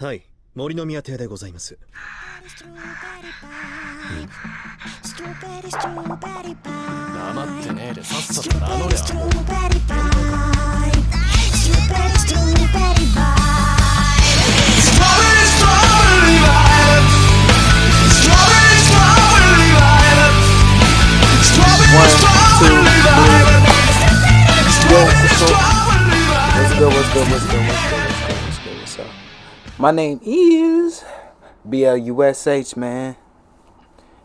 はい、森の宮邸でございます。黙ってねえでさっさと名乗れよ。What's up? My name is BLUSH, man.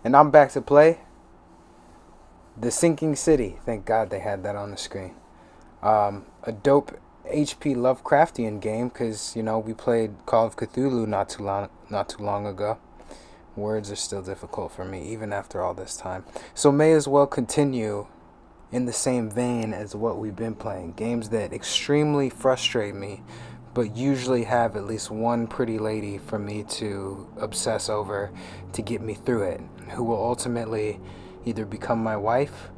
And I'm back to play The Sinking City. Thank God they had that on the screen. A dope HP Lovecraftian game, because, you know, we played Call of Cthulhu not too long ago. Words are still difficult for me, even after all this time. So may as well continue in the same vein as what we've been playing. Games that extremely frustrate me, but usually have at least one pretty lady for me to obsess over to get me through it, who will ultimately either become my wife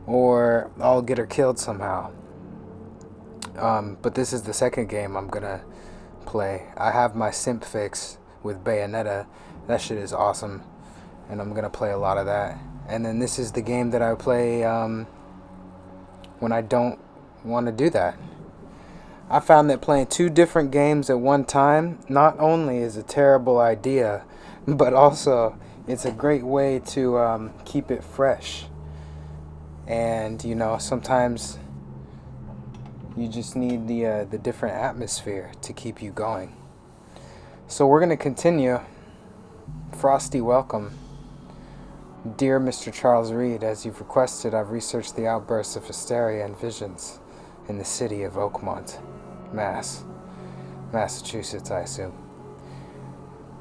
or I'll get her killed somehow. But this is the second game I'm gonna play. I have my simp fix with Bayonetta. That shit is awesome, and I'm gonna play a lot of that. And then this is the game that I play when I don't want to do that. I found that playing two different games at one time not only is a terrible idea, but also it's a great way to keep it fresh. And, you know, sometimes you just need the different atmosphere to keep you going. So we're going to continue. Frosty welcome. Dear Mr. Charles Reed, as you've requested, I've researched the outbursts of hysteria and visions in the city of Oakmont, Massachusetts, I assume.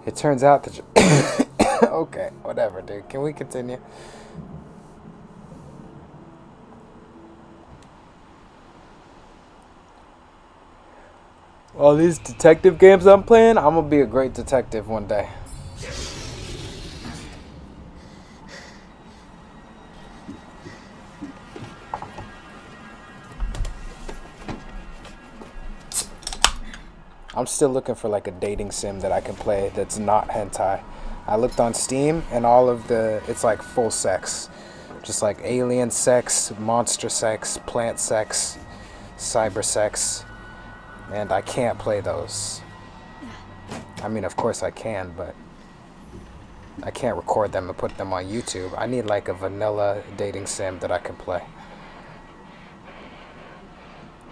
It turns out that... Okay, whatever, dude. Can we continue? All these detective games I'm playing, I'm gonna be a great detective one day. I'm still looking for like a dating sim that I can play that's not hentai. I looked on Steam and all of it's like full sex. Just like alien sex, monster sex, plant sex, cyber sex. And I can't play those. I mean, of course I can, but I can't record them and put them on YouTube. I need like a vanilla dating sim that I can play.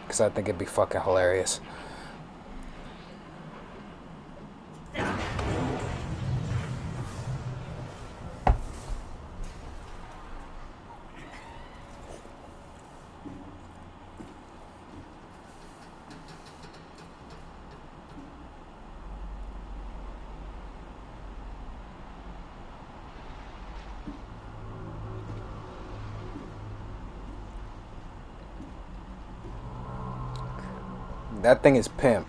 Because I think it'd be fucking hilarious. That thing is pimp.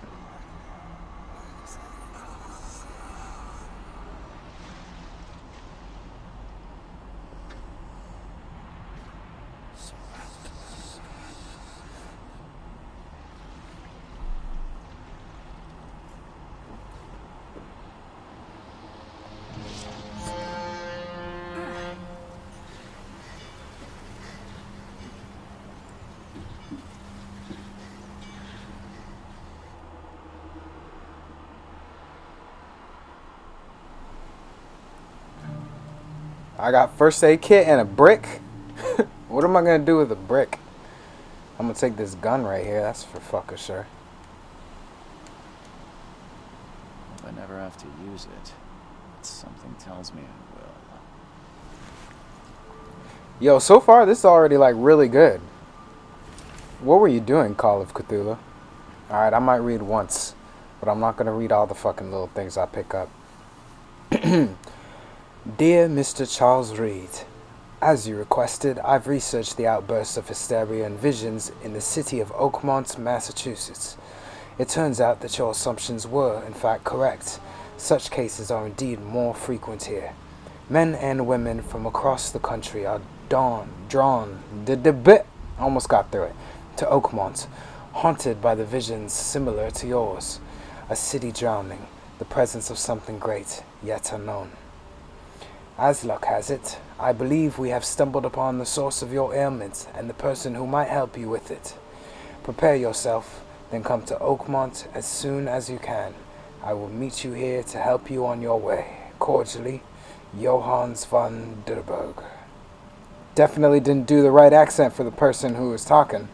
I got first aid kit and a brick. What am I gonna do with a brick? I'm gonna take this gun right here. That's for fucking sure. If I never have to use it, something tells me I will. Yo, so far this is already like really good. What were you doing, Call of Cthulhu? Alright, I might read once, but I'm not gonna read all the fucking little things I pick up. Dear Mr. Charles Reed, as you requested, I've researched the outbursts of hysteria and visions in the city of Oakmont, Massachusetts. It turns out that your assumptions were, in fact, correct. Such cases are indeed more frequent here. Men and women from across the country are drawn, almost got through it, to Oakmont, haunted by the visions similar to yours. A city drowning, the presence of something great, yet unknown. As luck has it, I believe we have stumbled upon the source of your ailment and the person who might help you with it. Prepare yourself, then come to Oakmont as soon as you can. I will meet you here to help you on your way. Cordially, Johannes von Derberg. Definitely didn't do the right accent for the person who was talking.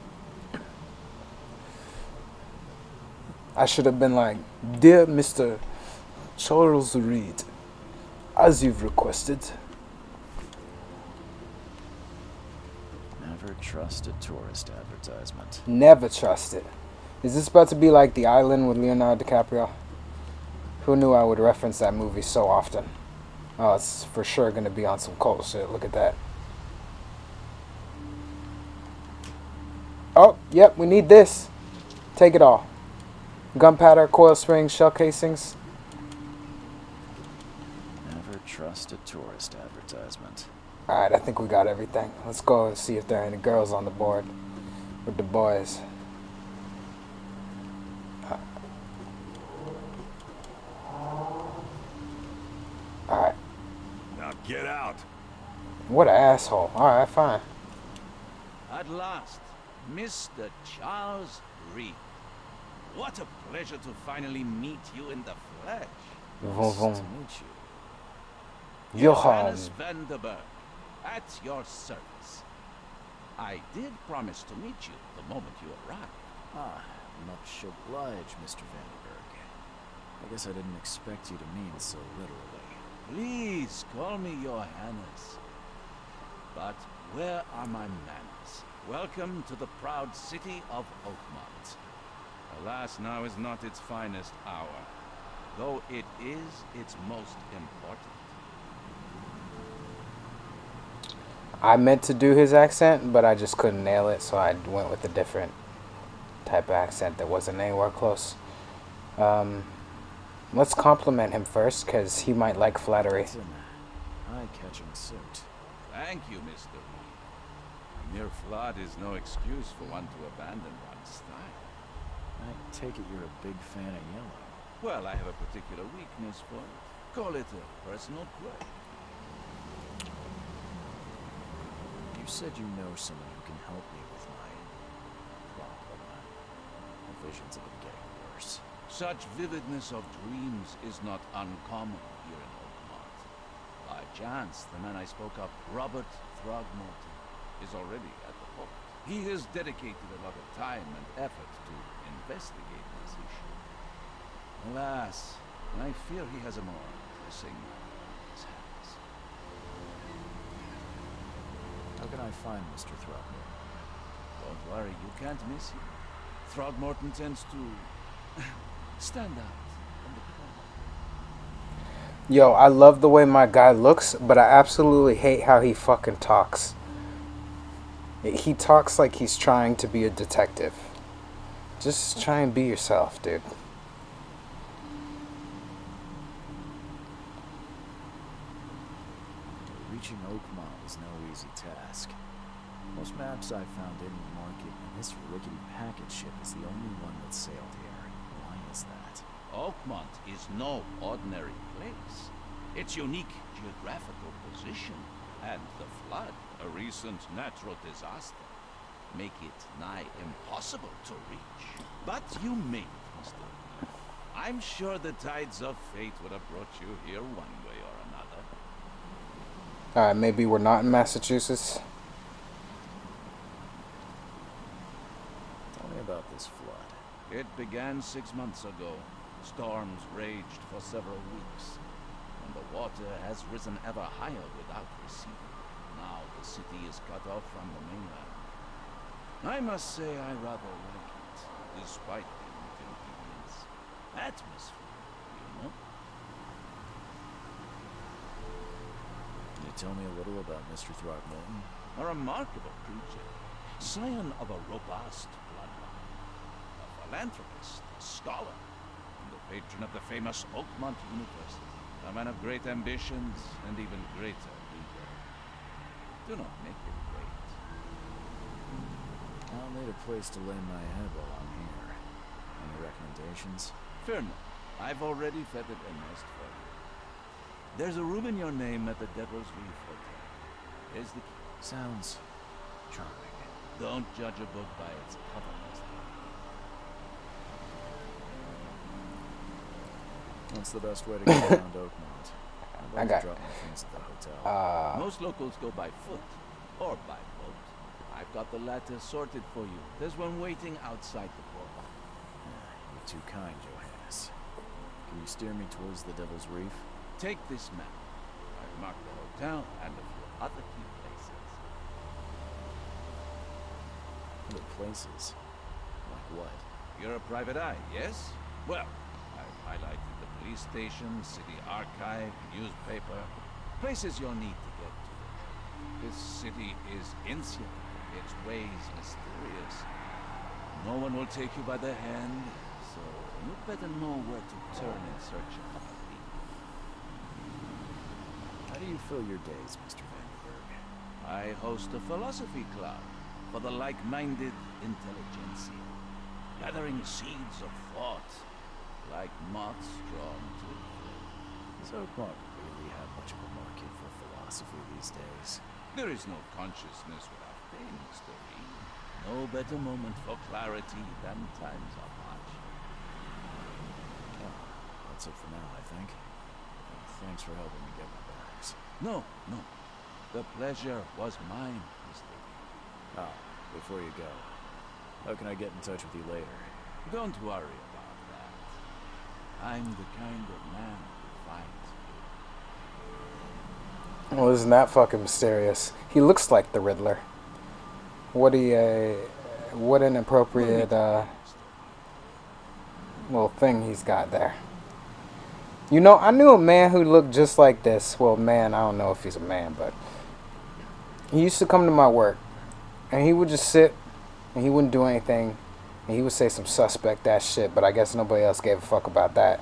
I should have been like, Dear Mr. Charles Reed, as you've requested. Never trust a tourist advertisement. Never trust it. Is this about to be like The Island with Leonardo DiCaprio? Who knew I would reference that movie so often? Oh, it's for sure going to be on some cult shit. Look at that. Oh, yep, we need this. Take it all. Gunpowder, coil springs, shell casings. Never trust a tourist advertisement. Alright, I think we got everything. Let's go and see if there are any girls on the board with the boys. Alright. Now get out. What an asshole. Alright, fine. At last, Mr. Charles Reed. What a pleasure to finally meet you in the flesh. Vroom, vroom. Nice to meet you. Johan. Johannes van der Berg, at your service. I did promise to meet you the moment you arrived. Ah, much obliged, Mr. Vandenberg. I guess I didn't expect you to mean so literally. Please call me your Highness. But where are my manners? Welcome to the proud city of Oakmont. Alas, now is not its finest hour, though it is its most important. I meant to do his accent, but I just couldn't nail it, so I went with a different type of accent that wasn't anywhere close. Let's compliment him first, because he might like flattery. It's an eye-catching suit. Thank you, Mr. Reed. A mere flood is no excuse for one to abandon one's style. I take it you're a big fan of yellow. Well, I have a particular weakness for it. Call it a personal quirk. You said you know someone who can help me with my problem. The visions have been getting worse. Such vividness of dreams is not uncommon here in Oakmont. By chance, the man I spoke of, Robert Throgmorton, is already at the port. He has dedicated a lot of time and effort to investigate this issue. Alas, I fear he has a more pressing matter on his hands. How can I find Mr. Throgmorton? Don't worry, you can't miss him. Throgmorton tends to stand out from the crowd. Yo, I love the way my guy looks, but I absolutely hate how he fucking talks. He talks like he's trying to be a detective. Just try and be yourself, dude. Reaching Oakmont is no easy task. Most maps I've found in the market, and this rickety packet ship is the only one that sailed here. Why is that? Oakmont is no ordinary place. Its unique geographical position and the flood, a recent natural disaster, make it nigh impossible to reach. But you made it, Mr. Lee. I'm sure the tides of fate would have brought you here one way or another. Alright, maybe we're not in Massachusetts. Tell me about this flood. It began 6 months ago. Storms raged for several weeks, and the water has risen ever higher without receding. Now the city is cut off from the mainland. I must say I rather like it, despite the inconvenience. Atmosphere, you know? Can you tell me a little about Mr. Throgmorton? A remarkable creature, scion of a robust bloodline, a philanthropist, a scholar, and the patron of the famous Oakmont University. A man of great ambitions and even greater ego. Do not make it wait. I'll need a place to lay my head while I'm here. Any recommendations? Fear not. I've already feathered a nest for you. There's a room in your name at the Devil's Reef Hotel. Here's the key. Sounds charming. Don't judge a book by its cover, mister. What's the best way to get around Oakmont? I got- drop my things at the hotel. Most locals go by foot or by boat. I've got the latter sorted for you. There's one waiting outside the port. You're too kind, Johannes. Can you steer me towards the Devil's Reef? Take this map. I've marked the hotel and a few other key places. Other places? Like what? You're a private eye, yes? Well, I've highlighted the police station, city archive, newspaper, places you'll need to get to. This city is insular, its ways mysterious. No one will take you by the hand, so you'd better know where to turn in search of a lead. How do you fill your days, Mr. Vandenberg? I host a philosophy club for the like-minded intelligentsia, gathering seeds of thought, like moths drawn to a flame. Does Oakmont really have much of a market for philosophy these days? There is no consciousness without pain, Mr. Reed. No better moment for clarity than times of hardship. Oh, that's it for now, I think. Thanks for helping me get my bearings. No. The pleasure was mine, Mr. Reed. Ah, before you go, how can I get in touch with you later? Don't worry about that. I'm the kind of man who finds you. Well, isn't that fucking mysterious? He looks like the Riddler. What an appropriate little thing he's got there. You know, I knew a man who looked just like this. Well, man, I don't know if he's a man, but he used to come to my work, and he would just sit, and he wouldn't do anything, and he would say some suspect ass shit, but I guess nobody else gave a fuck about that.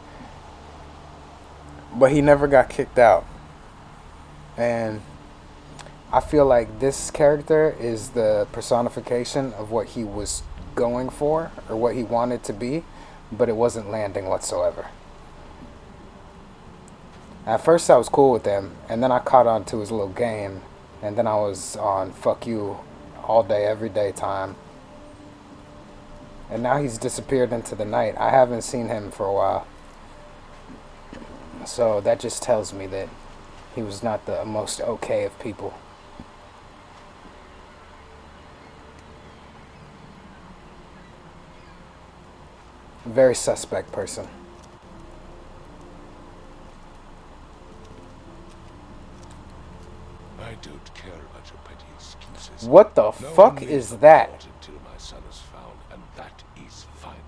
But he never got kicked out. And I feel like this character is the personification of what he was going for, or what he wanted to be, but it wasn't landing whatsoever. At first I was cool with him, and then I caught on to his little game, and then I was on fuck you all day, every day time. And now he's disappeared into the night. I haven't seen him for a while. So that just tells me that he was not the most okay of people. Very suspect person. I don't care about your petty excuses. What the No fuck one is leaves that? Oakmont until my son is found, and that is final.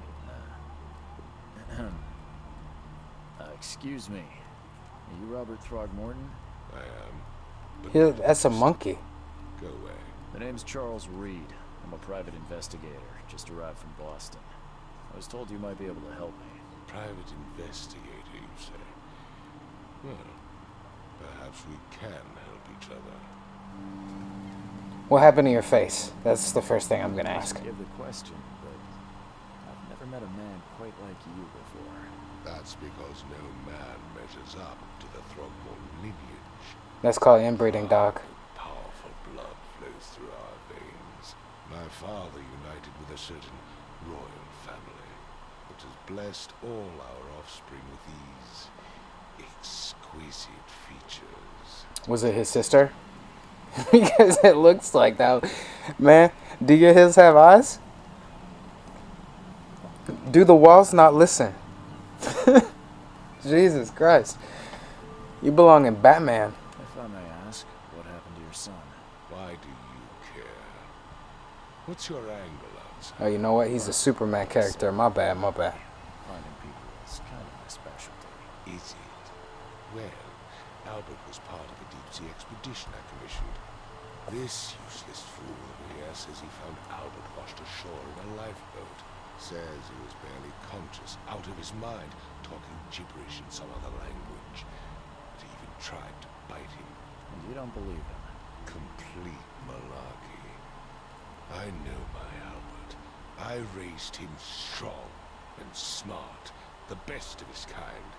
Excuse me. Are you Robert Throgmorton? I am. But That's a monkey. go away. The name's Charles Reed. I'm a private investigator, just arrived from Boston. I was told you might be able to help me. Private investigator, you say? Well, perhaps we can help each other. What happened to your face? That's the first thing I'm gonna ask. Give the question, but I've never met a man quite like you before. That's because no man measures up to the Throgmorton lineage. That's called inbreeding, dog. Powerful blood flows through our veins. My father united with a certain royal family, which has blessed all our offspring with these exquisite features. Was it his sister? Because it looks like that. Man, do your his have eyes? Do the walls not listen? Jesus Christ. You belong in Batman. If I may ask, what happened to your son? Why do you care? What's your angle outside? Oh, you know what? He's a Superman character. My bad, my bad. Finding people is kind of my specialty. Is it? Well, Albert was part of the deep-sea expedition I commissioned. This useless fool over here says he found Albert washed ashore in a lifeboat. Says he was barely conscious, out of his mind, talking gibberish in some other language. But he even tried to bite him. And you don't believe him? Complete malarkey. I know my Albert. I raised him strong and smart the best of his kind.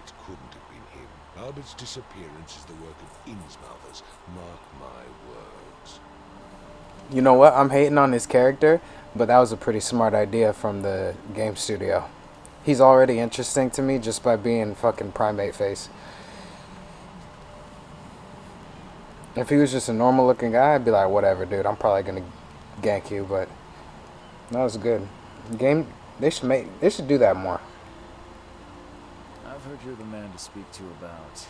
It couldn't have been him. Albert's disappearance is the work of Innsmouthers. Mark my words. You know what? I'm hating on his character, but that was a pretty smart idea from the game studio. He's already interesting to me just by being fucking primate face. If he was just a normal looking guy, I'd be like, whatever, dude. I'm probably gonna gank you, but that was good. Game, they should do that more. I've heard you're the man to speak to about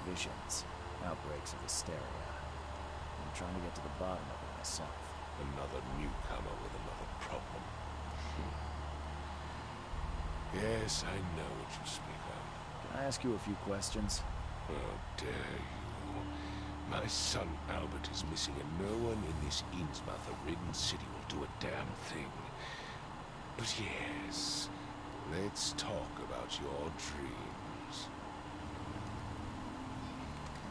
visions, outbreaks of hysteria. I'm trying to get to the bottom of it myself. Another newcomer with another problem. Yes, I know what you speak of. Can I ask you a few questions? How dare you? My son Albert is missing, and no one in this Innsmouth-ridden city will do a damn thing. But yes, let's talk about your dreams.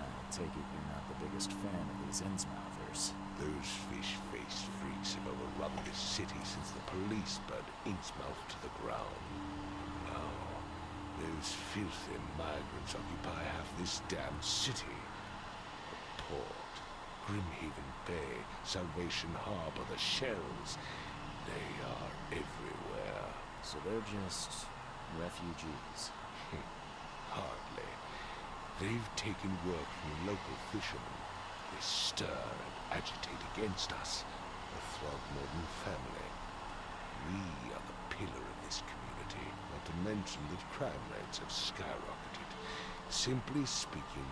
I take it you're not the biggest fan of these Innsmouthers. Those fish-faced freaks have overrun this city since the police burned Innsmouth to the ground. Now, those filthy migrants occupy half this damn city. The port, Grimhaven Bay, Salvation Harbor, the shells, they are everywhere. So they're just refugees. Hardly. They've taken work from local fishermen. They stir and agitate against us, the Throgmorton family. We are the pillar of this community, not to mention that crime rates have skyrocketed. Simply speaking,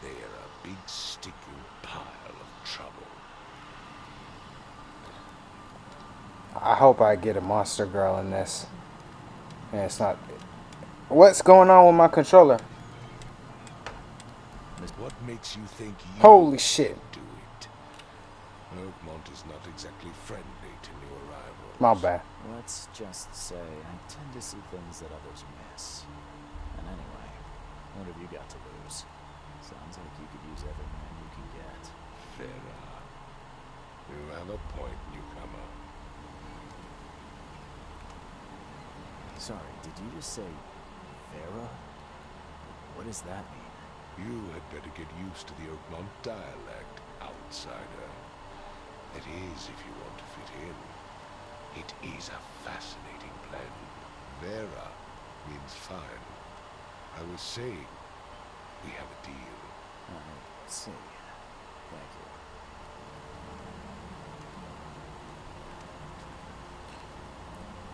they are a big sticking pile of trouble. I hope I get a monster girl in this. And it's not. What's going on with my controller? What makes you think you Holy shit. do it? Oakmont is not exactly friendly to new arrivals. My bad. Let's just say I tend to see things that others miss. And anyway, what have you got to lose? Sounds like you could use every man you can get. Vera, you have a point, newcomer. Sorry, did you just say Vera? What does that mean? You had better get used to the Oakmont dialect, outsider. That is, if you want to fit in. It is a fascinating blend. Vera means fine. I was saying, we have a deal. I see. Thank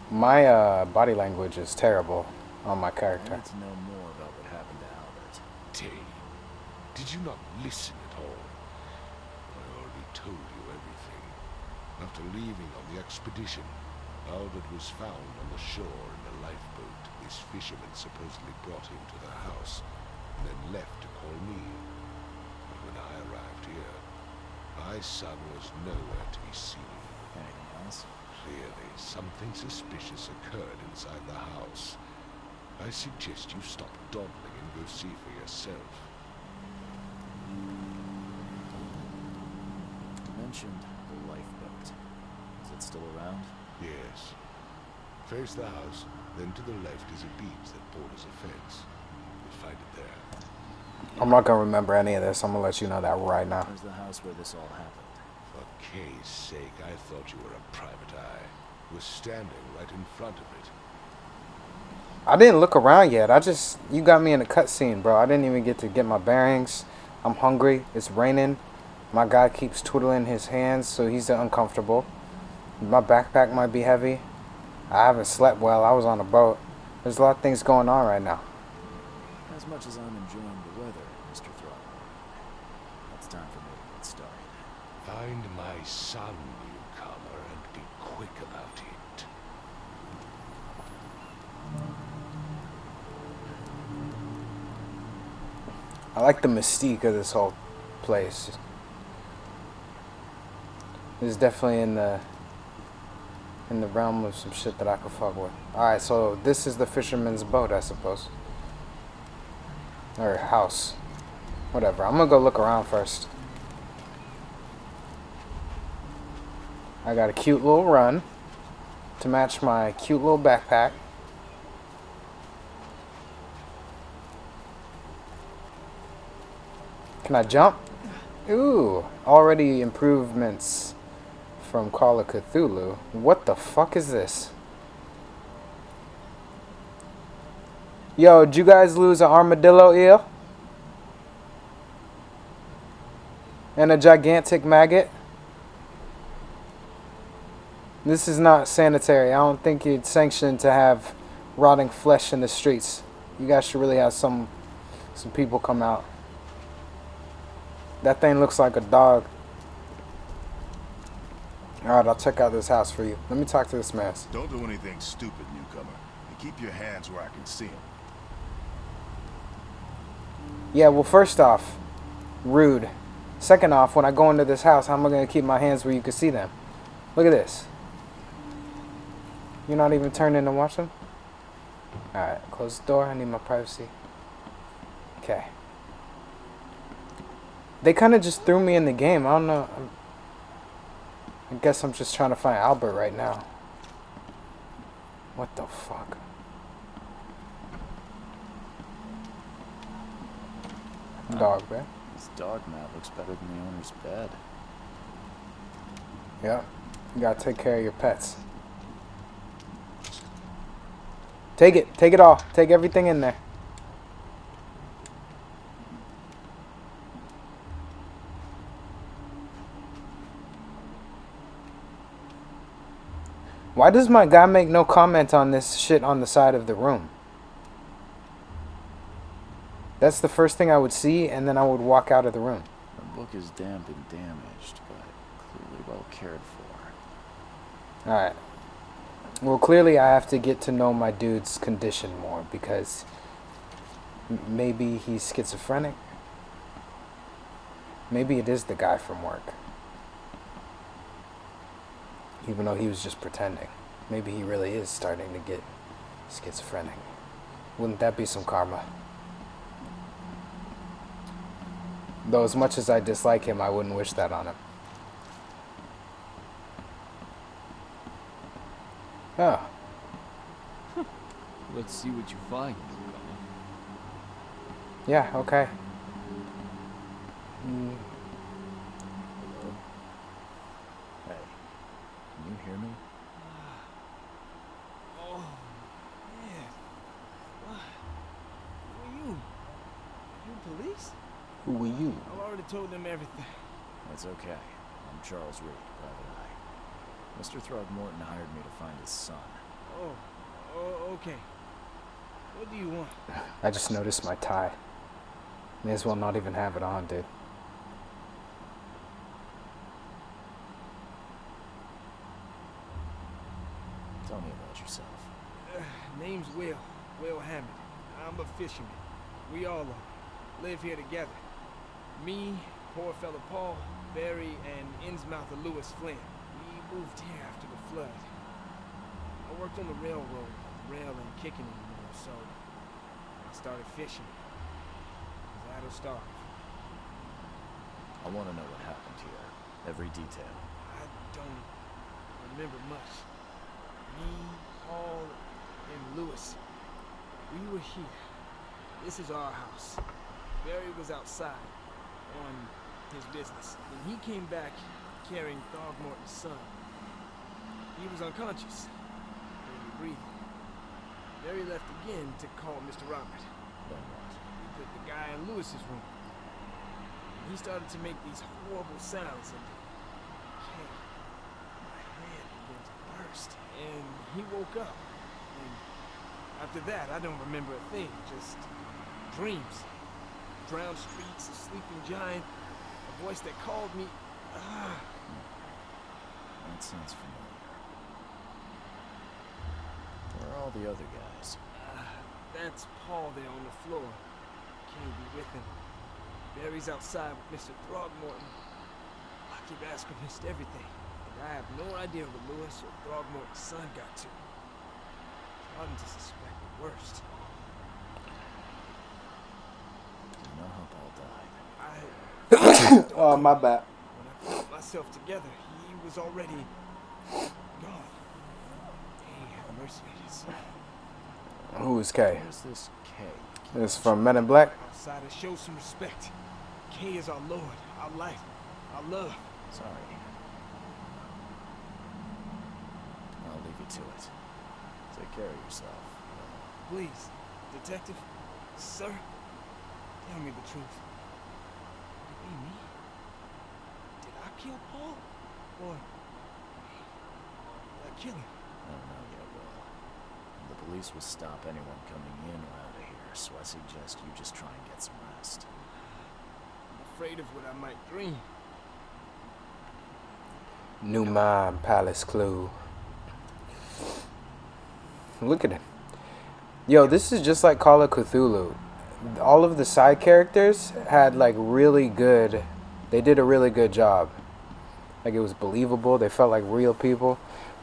you. My body language is terrible on my I character. need to know more about what happened to Albert. Dave, did you not listen at all? I already told you everything. After leaving on the expedition, Albert was found on the shore in a lifeboat. This fisherman supposedly brought him to the house, and then left to call me. But when I arrived here, my son was nowhere to be seen. Anything else? Clearly, something suspicious occurred inside the house. I suggest you stop dawdling and go see for yourself. You mentioned the lifeboat. Is it still around? Yes. Face the house, then to the left is a beach that borders a fence. You'll find it there. I'm not gonna remember any of this. I'm gonna let you know that right now. Where's the house where this all happened? For Kay's sake, I thought you were a private eye. You were standing right in front of it. I didn't look around yet. You got me in a cutscene, bro. I didn't even get to get my bearings. I'm hungry. It's raining. My guy keeps twiddling his hands, so he's uncomfortable. My backpack might be heavy. I haven't slept well. I was on a boat. There's a lot of things going on right now. As much as I'm enjoying the weather, Mr. Throckmorton, it's time for me to get started. Find my son, newcomer, and be quick about it. I like the mystique of this whole place. It's definitely in the realm of some shit that I could fuck with. Alright, so this is the fisherman's boat, I suppose. Or house. Whatever. I'm gonna go look around first. I got a cute little run to match my cute little backpack. Can I jump? Ooh, already improvements from Call of Cthulhu. What the fuck is this? Yo, did you guys lose an armadillo eel? And a gigantic maggot? This is not sanitary. I don't think it's sanctioned to have rotting flesh in the streets. You guys should really have some people come out. That thing looks like a dog. Alright, I'll check out this house for you. Let me talk to this man. Don't do anything stupid, newcomer. And keep your hands where I can see them. Yeah, well, first off, rude. Second off, when I go into this house, how am I going to keep my hands where you can see them? Look at this. You're not even turning to watch them? Alright, close the door. I need my privacy. Okay. They kind of just threw me in the game. I don't know. I guess I'm just trying to find Albert right now. What the fuck? Dog, man. This dog mat looks better than the owner's bed. Yeah. You gotta take care of your pets. Take it. Take it all. Take everything in there. Why does my guy make no comment on this shit on the side of the room? That's the first thing I would see, and then I would walk out of the room. The book is damp and damaged, but clearly well cared for. Alright. Well, clearly I have to get to know my dude's condition more, because maybe he's schizophrenic. Maybe it is the guy from work. Even though he was just pretending. Maybe he really is starting to get schizophrenic. Wouldn't that be some karma? Though as much as I dislike him, I wouldn't wish that on him. Oh. Let's see what you find. Yeah, okay. Hello? Hey, can you hear me? Oh, man. What? Who are you? You police? Who were you? I've already told them everything. That's okay. I'm Charles Reed, Private Eye. Mr. Throgmorton hired me to find his son. Oh, okay. What do you want? I just noticed my tie. May as well not even have it on, dude. Tell me about yourself. Name's Will Hammond. I'm a fisherman. We all are. Live here together. Me, poor fella Paul, Barry, and Innsmouther Lewis Flynn. We moved here after the flood. I worked on the railroad, rail and kicking anymore, so I started fishing. I was out of starve. I want to know what happened here. Every detail. I don't remember much. Me, Paul, and Lewis, we were here. This is our house. Barry was outside on his business. When he came back carrying Throgmorton's son, he was unconscious, barely breathing. Barry left again to call Mr. Robert. Then what? He put the guy in Lewis's room. And he started to make these horrible sounds, and my hand began to burst. And he woke up. And after that, I don't remember a thing, just dreams. Drowned streets, a sleeping giant, a voice that called me. That sounds familiar. Where are all the other guys? That's Paul there on the floor. Can't be with him. Barry's outside with Mr. Throgmorton. I keep asking Mr. everything, and I have no idea where Lewis or Throgmorton's son got to. Starting to suspect the worst. Do you know how Paul died? Oh, my bad. When I pulled myself together, he was already gone. Hey, have mercy on his son. Who is K? Where's this K? This is from Men in Black. Outside to show some respect. Kay is our lord, our life, our love. Sorry. I'll leave you to it. Take care of yourself. Please, detective, sir, tell me the truth. Could it be me? Did I kill Paul? Or did I kill him? I don't know yet, Will. The police will stop anyone coming in or out of here, so I suggest you just try and get some rest. I'm afraid of what I might dream. New Mine Palace Clue. Look at him. Yo, this is just like Call of Cthulhu. All of the side characters had like really good, they did a really good job. Like it was believable, they felt like real people.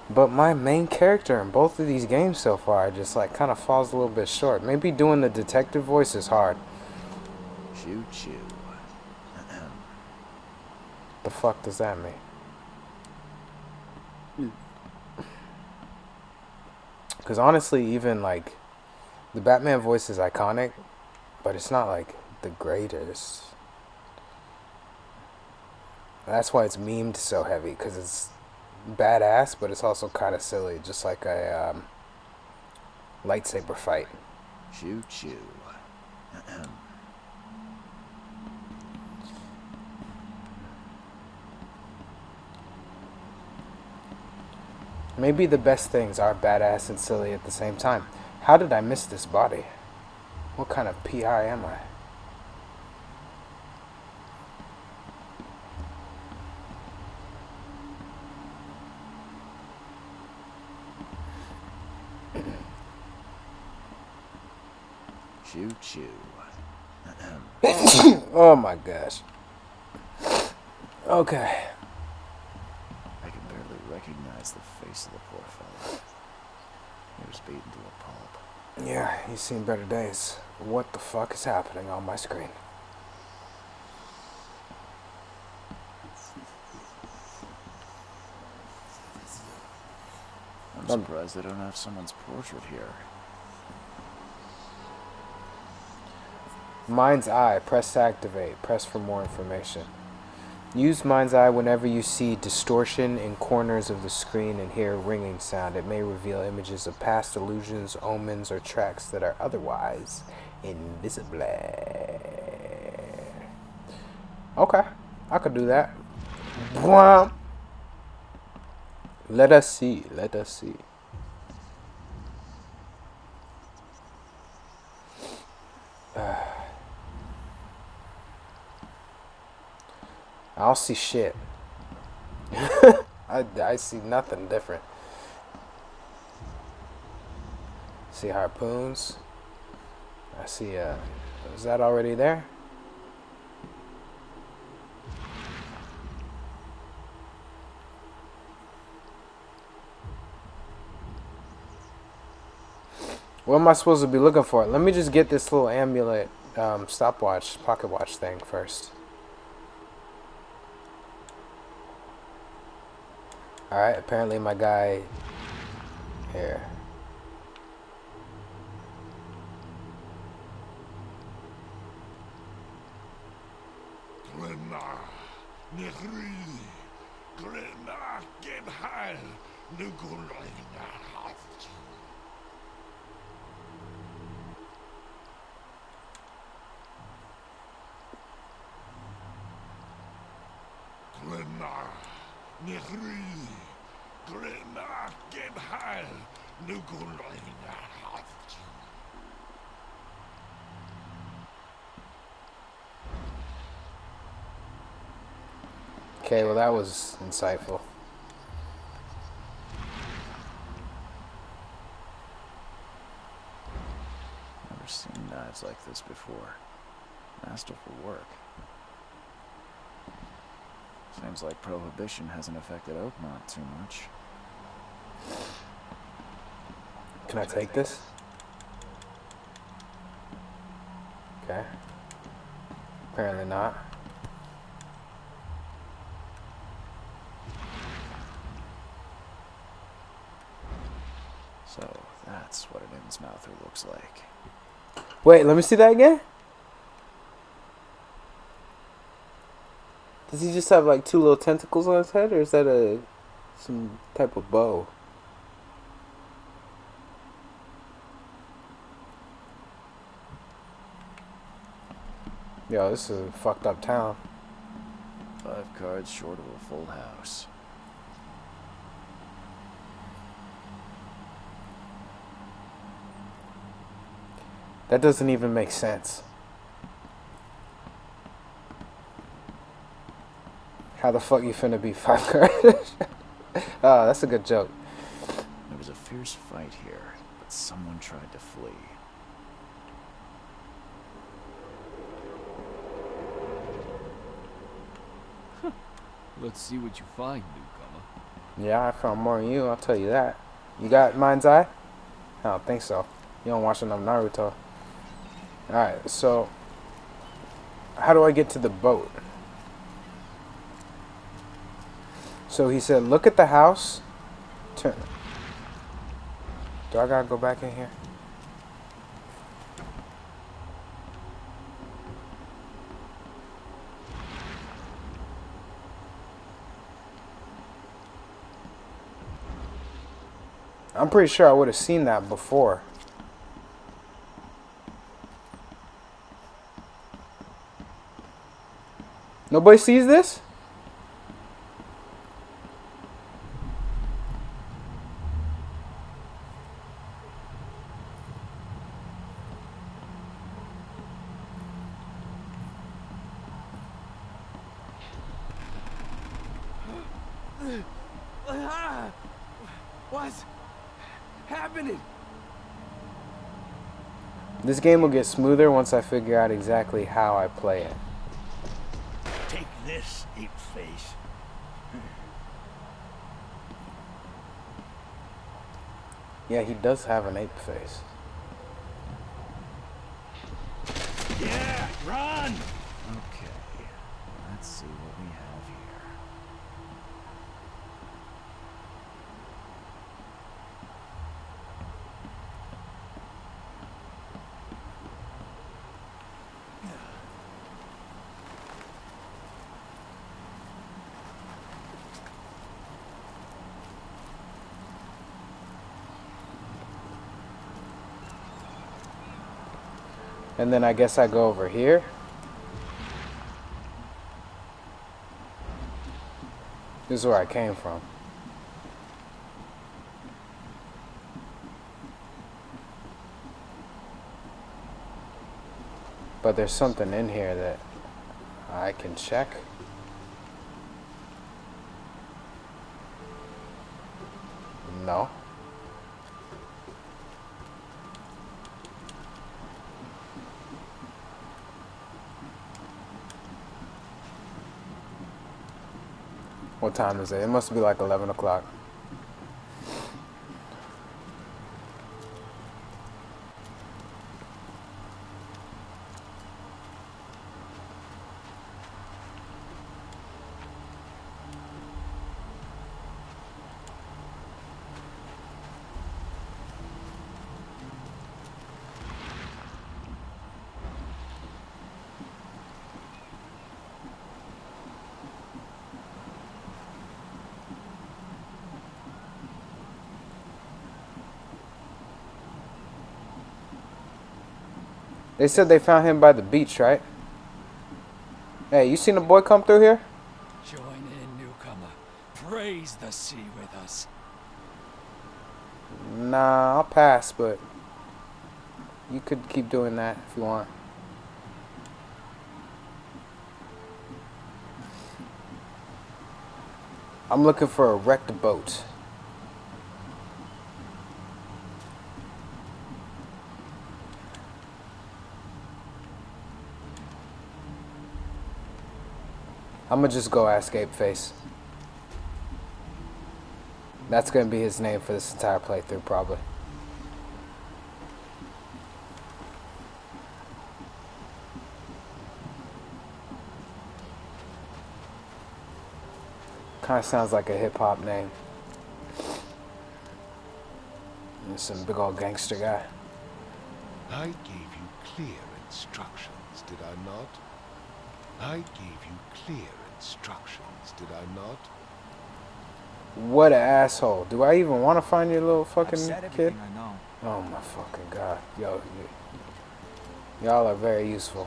But my main character in both of these games so far just like kind of falls a little bit short. Maybe doing the detective voice is hard. Choo choo. The fuck does that mean? Because honestly, even like the Batman voice is iconic, but it's not like the greatest. That's why it's memed so heavy, because it's badass, but it's also kind of silly, just like a lightsaber fight. Choo choo. Maybe the best things are badass and silly at the same time. How did I miss this body? What kind of PI am I? Choo choo. Oh my gosh. Okay. I can barely recognize the face of the poor fella. He was beaten to a pulp. Yeah, he's seen better days. What the fuck is happening on my screen? I'm surprised they don't have someone's portrait here. Mind's Eye. Press to activate. Press for more information. Use Mind's Eye whenever you see distortion in corners of the screen and hear a ringing sound. It may reveal images of past illusions, omens, or tracks that are otherwise invisible. Okay, I could do that. Bwomp. Let us see. Let us see. I don't see shit. I see nothing different. See harpoons. I see, is that already there? What am I supposed to be looking for? Let me just get this little amulet, stopwatch, pocket watch thing first. Alright, apparently my guy here. Okay, well that was insightful. Never seen knives like this before. Masterful work. Seems like Prohibition hasn't affected Oakmont too much. Can I take this? Okay. Apparently not. So, that's what an Innsmouther looks like. Wait, let me see that again. Does he just have like two little tentacles on his head, or is that some type of bow? Yo, this is a fucked up town. 5 cards short of a full house. That doesn't even make sense. How the fuck you finna be 5 cards? Oh, that's a good joke. There was a fierce fight here, but someone tried to flee. Let's see what you find, newcomer. Yeah, I found more than you, I'll tell you that. You got Mind's Eye? I don't think so. You don't watch enough Naruto. Alright, so how do I get to the boat? So he said, look at the house. Turn. Do I gotta go back in here? I'm pretty sure I would have seen that before. Nobody sees this? What's happening? This game will get smoother once I figure out exactly how I play it. Take this, ape face. Yeah, he does have an ape face. Yeah, run! Okay, let's see what we have here. And then I guess I go over here. This is where I came from. But there's something in here that I can check. No. What time is it? It must be like 11 o'clock. They said they found him by the beach, right? Hey, you seen a boy come through here? Join in, newcomer. Praise the sea with us. Nah, I'll pass, but you could keep doing that if you want. I'm looking for a wrecked boat. I'm gonna just go ask Ape Face. That's gonna be his name for this entire playthrough, probably. Kind of sounds like a hip-hop name. And some big old gangster guy. I gave you clear instructions, did I not? I gave you clear instructions, did I not? What an asshole. Do I even want to find your little I've fucking said kid? everything I know. Oh my fucking god. Yo, y'all are very useful.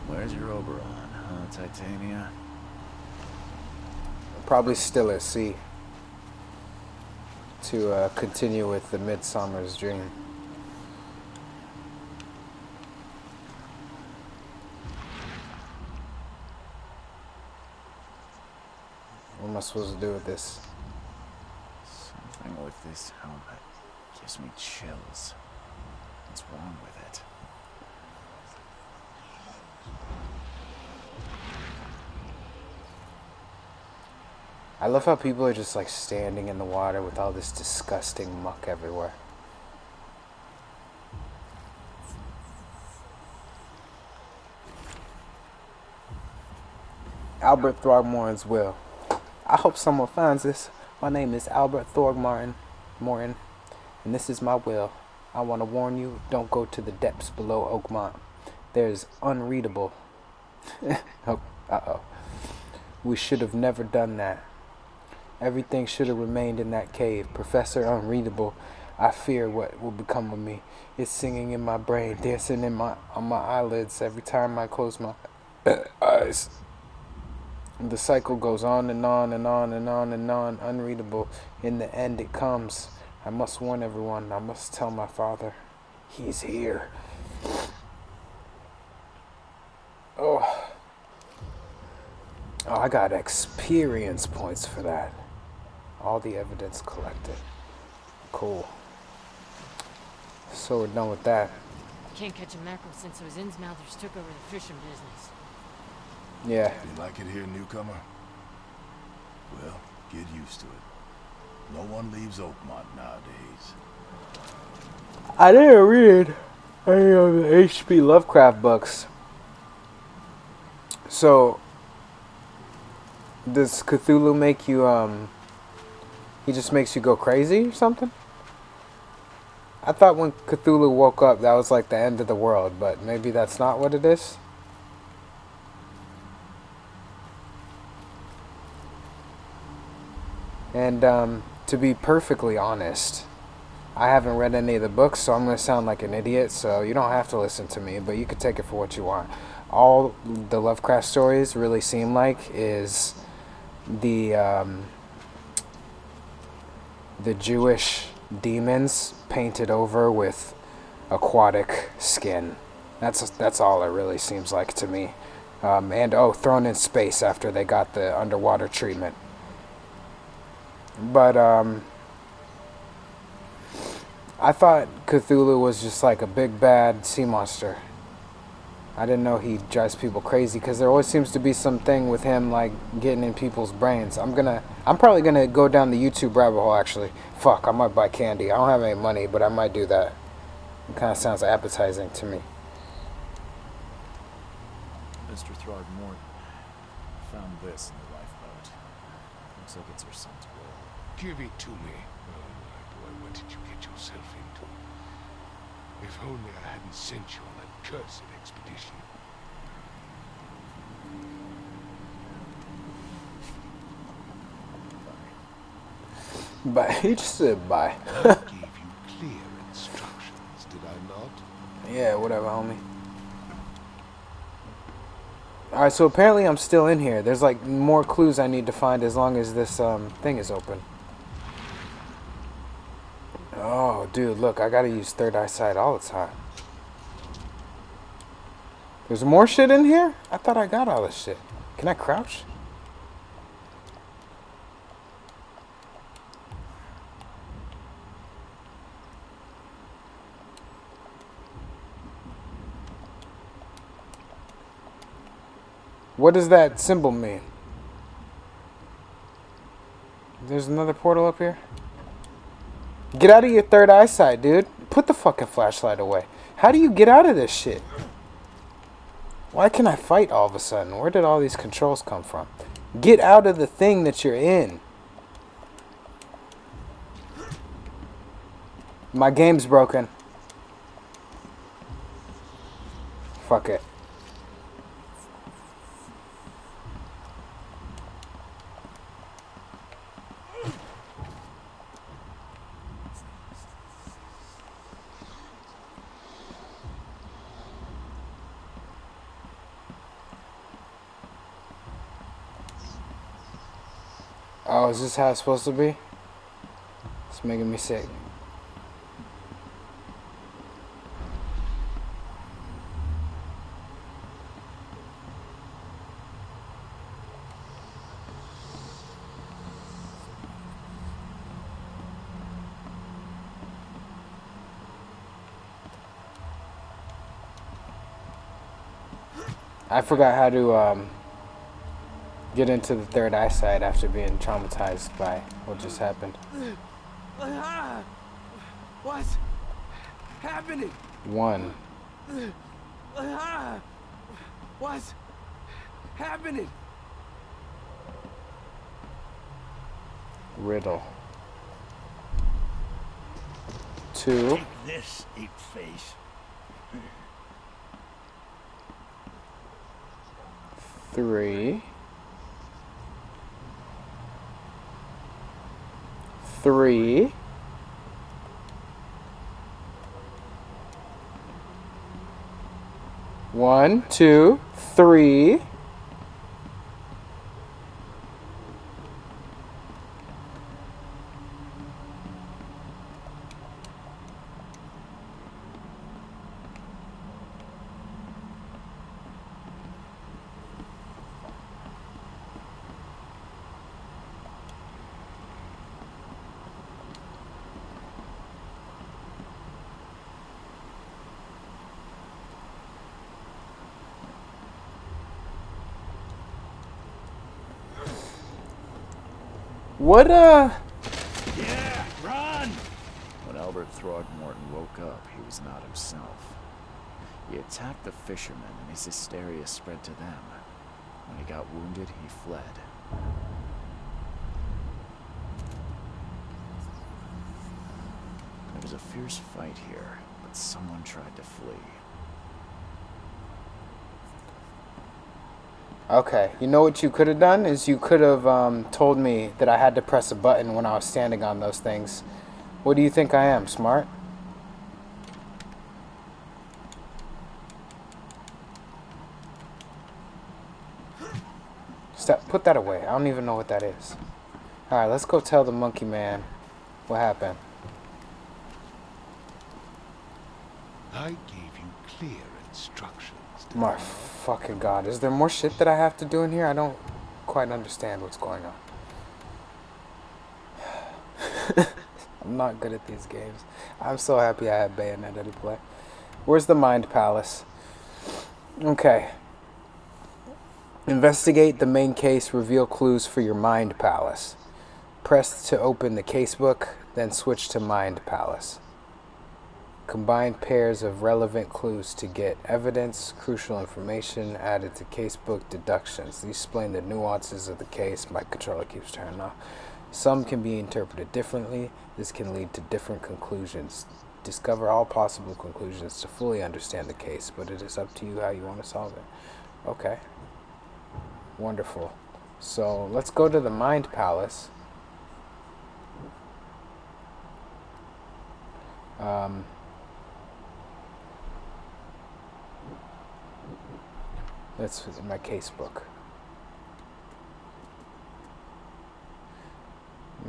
Where's your Oberon, huh, Titania? Probably still at sea. To continue with the Midsummer's Dream. What am I supposed to do with this? Something with this helmet gives me chills. What's wrong with it? I love how people are just like standing in the water with all this disgusting muck everywhere. Albert Throgmorton's will. I hope someone finds this. My name is Albert Throgmorton, and this is my will. I want to warn you, don't go to the depths below Oakmont. There's unreadable. Oh, uh-oh. We should have never done that. Everything should have remained in that cave. Professor Unreadable, I fear what will become of me. It's singing in my brain, dancing on my eyelids every time I close my eyes. The cycle goes on and on and on and on and on, unreadable. In the end it comes. I must warn everyone. I must tell my father. He's here. Oh, I got experience points for that. All the evidence collected. Cool. So we're done with that. Can't catch a mackerel since those Innsmouthers took over the fishing business. Yeah. You like it here, newcomer? Well, get used to it. No one leaves Oakmont nowadays. I didn't read any of the H.P. Lovecraft books. So, does Cthulhu make you, he just makes you go crazy or something? I thought when Cthulhu woke up, that was like the end of the world, but maybe that's not what it is? And, to be perfectly honest, I haven't read any of the books, so I'm going to sound like an idiot, so you don't have to listen to me, but you can take it for what you want. All the Lovecraft stories really seem like is the Jewish demons painted over with aquatic skin. That's all it really seems like to me. And thrown in space after they got the underwater treatment. But I thought Cthulhu was just like a big bad sea monster. I didn't know he drives people crazy because there always seems to be something with him like getting in people's brains. I'm probably gonna go down the YouTube rabbit hole actually. Fuck, I might buy candy. I don't have any money, but I might do that. It kind of sounds appetizing to me. Mr. Throgmorton found this in the lifeboat. Looks like it's your son's will. Give it to me. Oh, my boy, what did you get yourself into? If only I hadn't sent you on that cursed expedition. But he just said bye. I gave you clear instructions, did I not? Yeah, whatever, homie. Alright, so apparently I'm still in here. There's like more clues I need to find as long as this thing is open. Oh, dude, look, I gotta use third eyesight all the time. There's more shit in here? I thought I got all this shit. Can I crouch? What does that symbol mean? There's another portal up here? Get out of your third eyesight, dude. Put the fucking flashlight away. How do you get out of this shit? Why can I fight all of a sudden? Where did all these controls come from? Get out of the thing that you're in. My game's broken. Fuck it. Oh, is this how it's supposed to be? It's making me sick. I forgot how to get into the third eyesight after being traumatized by what just happened. What's happening? One. What's happening? Riddle. 2. Take this, ape-face. 3. 3. 1, 2, 3. What, Yeah, run! When Albert Throgmorton woke up, he was not himself. He attacked the fishermen, and his hysteria spread to them. When he got wounded, he fled. There was a fierce fight here, but someone tried to flee. Okay, you know what you could have done is you could have told me that I had to press a button when I was standing on those things. What do you think I am, smart? Stop, put that away. I don't even know what that is. Alright, let's go tell the monkey man what happened. I gave you clear instructions. My fucking god. Is there more shit that I have to do in here? I don't quite understand what's going on. I'm not good at these games. I'm so happy I have Bayonetta to play. Where's the Mind Palace? Okay. Investigate the main case. Reveal clues for your Mind Palace. Press to open the casebook, then switch to Mind Palace. Combine pairs of relevant clues to get evidence, crucial information added to casebook deductions. These explain the nuances of the case. My controller keeps turning off. Some can be interpreted differently. This can lead to different conclusions. Discover all possible conclusions to fully understand the case, but it is up to you how you want to solve it. Okay. Wonderful. So let's go to the Mind Palace. That's in my casebook.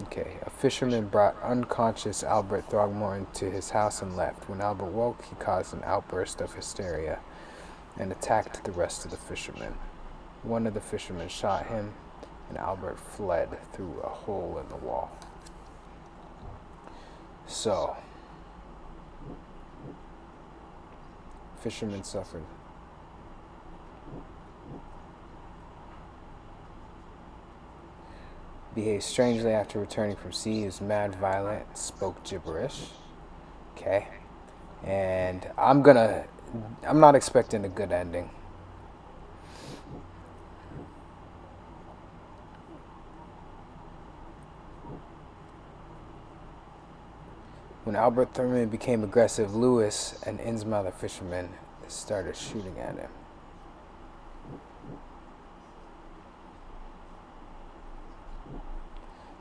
Okay, a fisherman brought unconscious Albert Throgmorton to his house and left. When Albert woke, he caused an outburst of hysteria and attacked the rest of the fishermen. One of the fishermen shot him, and Albert fled through a hole in the wall. So, fishermen suffered. Behaved strangely after returning from sea. He was mad, violent, spoke gibberish. Okay. And I'm not expecting a good ending. When Albert Thurman became aggressive, Lewis, an Innsmouth fisherman, started shooting at him.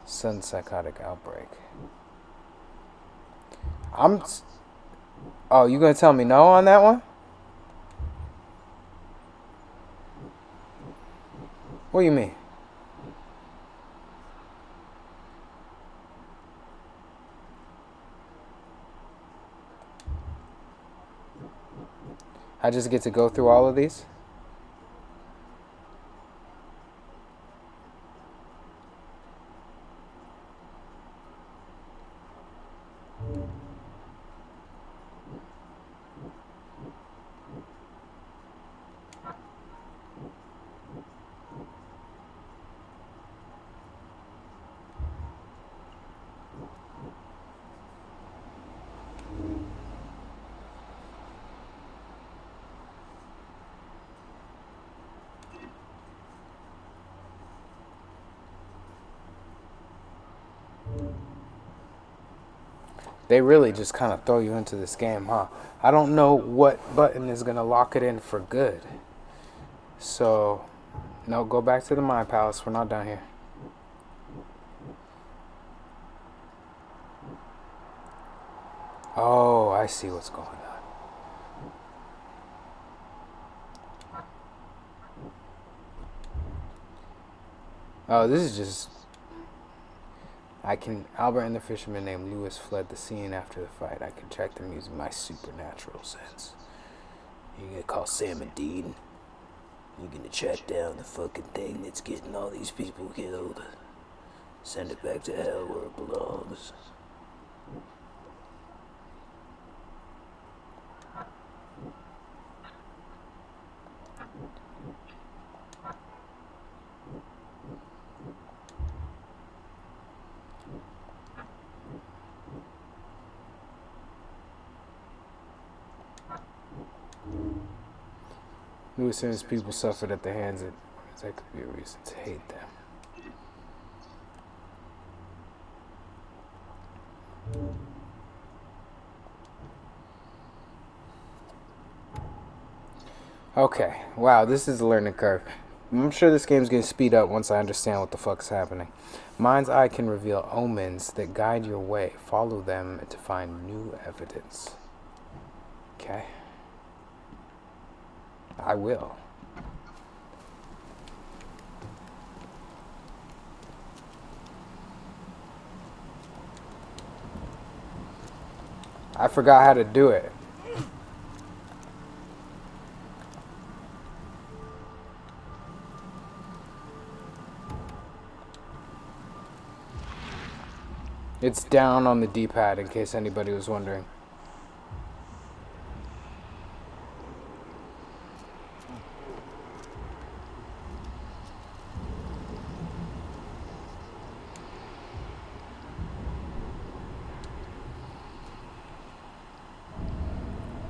Sudden psychotic outbreak. Oh, you gonna tell me no on that one? What do you mean? I just get to go through all of these? They really just kind of throw you into this game, huh? I don't know what button is going to lock it in for good. So, no, go back to the Mind Palace. We're not done here. Oh, I see what's going on. Oh, this is just... Albert and the fisherman named Lewis fled the scene after the fight. I can track them using my supernatural sense. You're gonna call Sam and Dean. You're gonna track down the fucking thing that's getting all these people killed. Send it back to hell where it belongs. Lewis and his people suffered at the hands of... That could be a reason to hate them. Okay. Wow, this is a learning curve. I'm sure this game's going to speed up once I understand what the fuck's happening. Mind's eye can reveal omens that guide your way. Follow them to find new evidence. Okay. I will. I forgot how to do it. It's down on the D-pad in case anybody was wondering.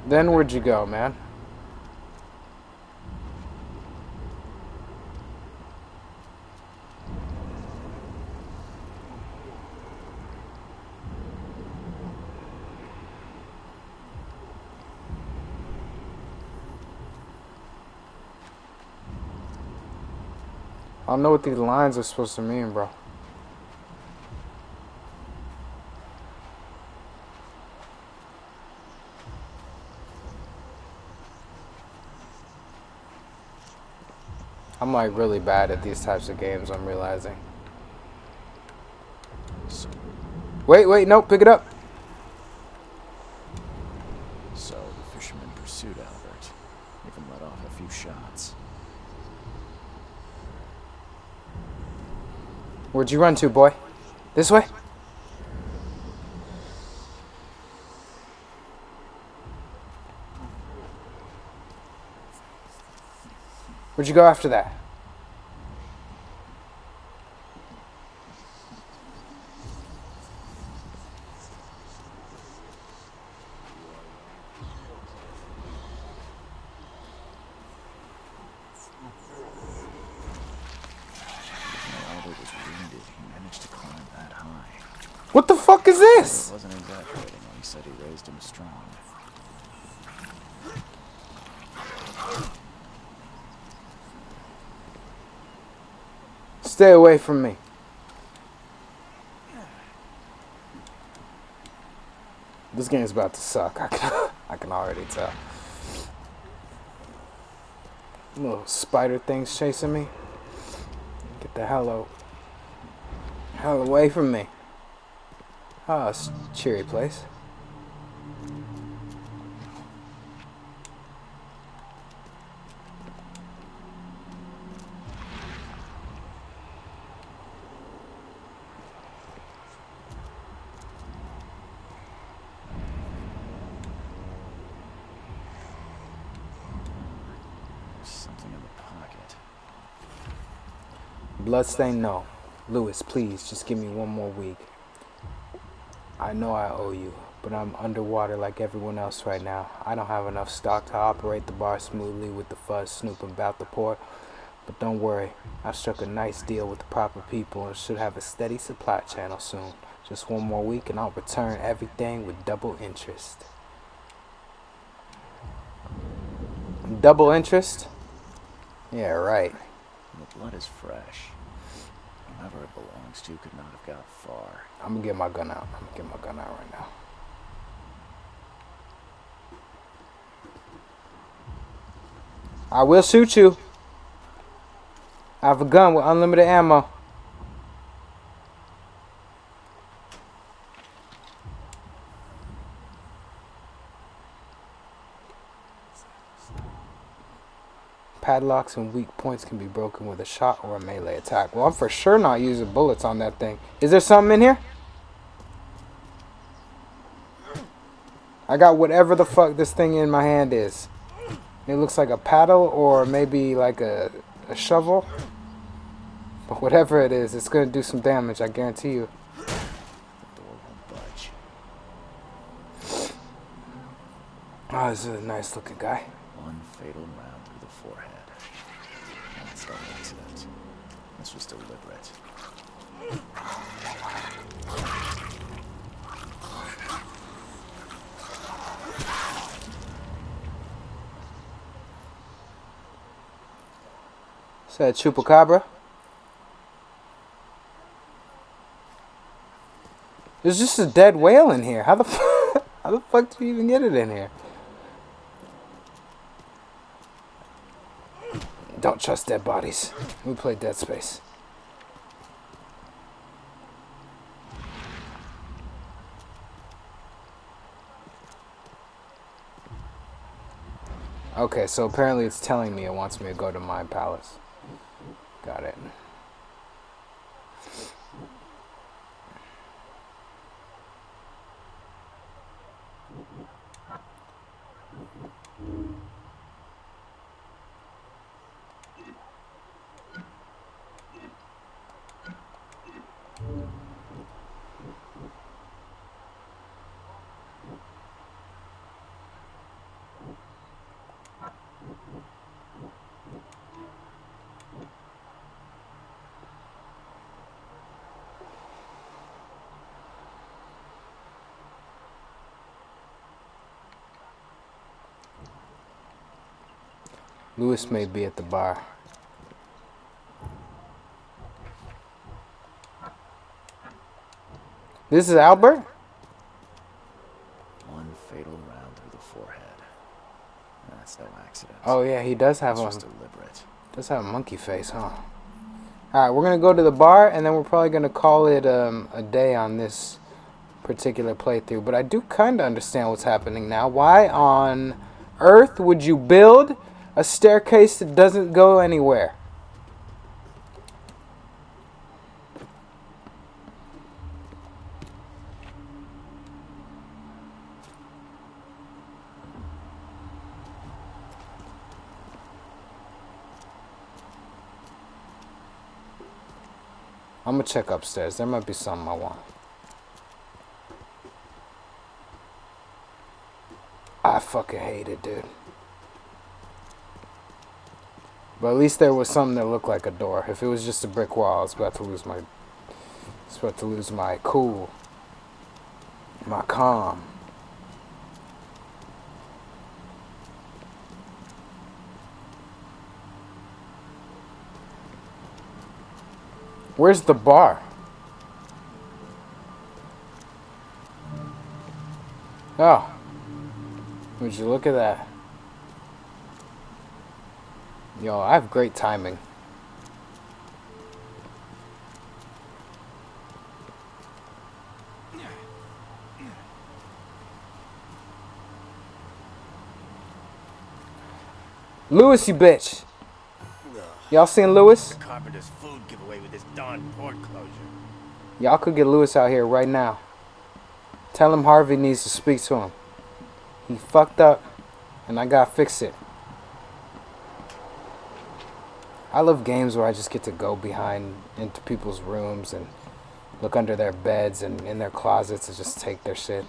Then where'd you go, man? I don't know what these lines are supposed to mean, bro. I'm like really bad at these types of games, I'm realizing. Wait, no, pick it up. So the fisherman pursued Albert, even let off a few shots. Where'd you run to, boy? This way? Where'd you go after that? Albert was wounded. He managed to climb that high. What the fuck is this? Wasn't exaggerating on system is strong. Stay away from me. This game's about to suck. I can already tell. Little spider things chasing me. Get the hell away from me. Oh, it's a cheery place. Something in the pocket. Bloodstain, no. Lewis, please, just give me one more week. I know I owe you, but I'm underwater like everyone else right now. I don't have enough stock to operate the bar smoothly with the fuzz snooping about the port. But don't worry, I've struck a nice deal with the proper people and should have a steady supply channel soon. Just one more week and I'll return everything with double interest. Double interest? Yeah, right. The blood is fresh. Whoever it belongs to could not have got far. I'm gonna get my gun out. Right now. I will shoot you. I have a gun with unlimited ammo. Padlocks and weak points can be broken with a shot or a melee attack. Well, I'm for sure not using bullets on that thing. Is there something in here? I got whatever the fuck this thing in my hand is. It looks like a paddle or maybe like a shovel. But whatever it is, it's going to do some damage, I guarantee you. The door won't budge. Oh, this is a nice looking guy. One fatal round through the forehead. That's no accident. This was deliberate. Is that chupacabra? There's just a dead whale in here. How the fuck do you even get it in here? Don't trust dead bodies. We play Dead Space. Okay, so apparently it's telling me it wants me to go to my palace. Got it. Lewis may be at the bar. This is Albert? One fatal round through the forehead. That's no accident. Oh yeah, he does have This a was deliberate. does have a monkey face, huh? Alright, we're gonna go to the bar and then we're probably gonna call it a day on this particular playthrough. But I do kinda understand what's happening now. Why on earth would you build a staircase that doesn't go anywhere? I'm gonna check upstairs. There might be something I want. I fucking hate it, dude. But at least there was something that looked like a door. If it was just a brick wall, I was about to lose my cool, my calm. Where's the bar? Oh. Would you look at that? Yo, I have great timing. Lewis, you bitch. Y'all seen Lewis? Carpenter's food giveaway with this darn port closure. Y'all could get Lewis out here right now. Tell him Harvey needs to speak to him. He fucked up, and I gotta fix it. I love games where I just get to go behind into people's rooms and look under their beds and in their closets and just take their shit.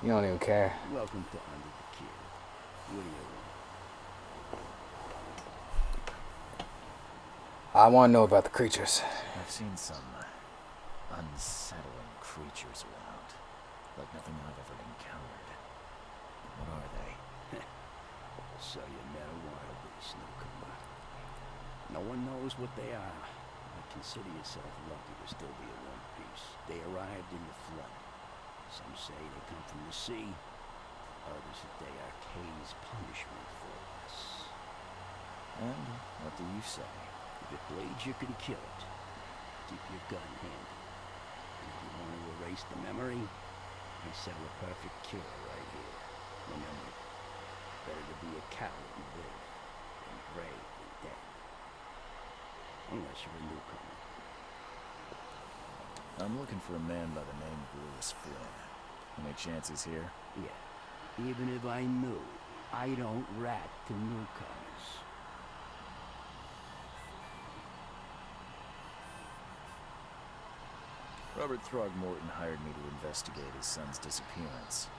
You don't even care. Welcome to Under the Kid. What do you want? I want to know about the creatures. I've seen some unsettling creatures around, like nothing I've ever encountered. What are they? So you met a wild beast, newcomer. No one knows what they are, but consider yourself lucky to still be in one piece. They arrived in the flood. Some say they come from the sea. Others that they are Kay's punishment for us. And what do you say? If it bleeds, you can kill it. Keep your gun handy. And if you want to erase the memory, I sell a perfect cure right here. Remember, better to be a coward and live than brave and dead. Unless you're a newcomer. I'm looking for a man by the name of Lewis Flynn. Any chances here? Yeah. Even if I knew, I don't rat to newcomers. Robert Throgmorton hired me to investigate his son's disappearance.